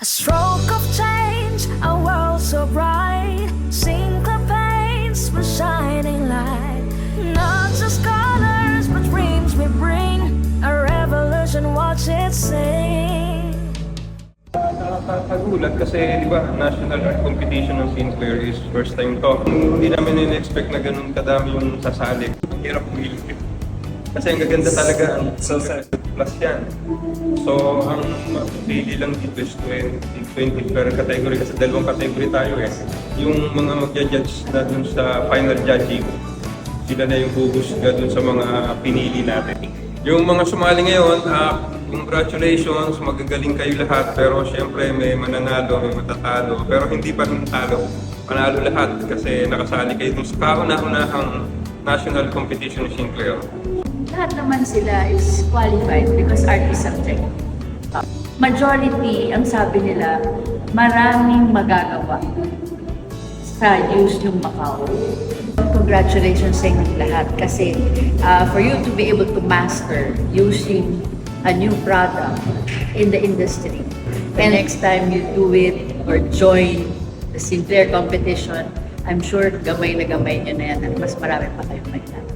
A stroke of change, a world so bright. Syncopates with shining light. Not just colors, but dreams we bring. A revolution, watch it sing. Nakakagulat kasi, di ba, national art competition ng Sinclair is first time to. Hindi namin in-expect na ganun kadami yung sasali. Ang hirap pumili. Kasi ang gaganda talaga, ang plus yan. So, ang mapili lang dito is 20 per category kasi dalawang category tayo eh. Yung mga magja-judge na dun sa final judging, sila na yung huhusga dun sa mga pinili natin. Yung mga sumali ngayon, congratulations, magagaling kayo lahat. Pero syempre may mananalo, may matatalo. Pero hindi pa rin talo. Panalo lahat kasi nakasali kayo dun sa kauna-unahang national competition ng Sinclair. Lahat naman sila is qualified because art is subject. Majority, ang sabi nila, maraming magagawa sa use ng Macau. Congratulations sa inyong lahat kasi for you to be able to master using a new product in the industry. And next time you do it or join the Sinclair competition, I'm sure gamay na gamay nyo na yan at mas marami pa kayong magkakaroon.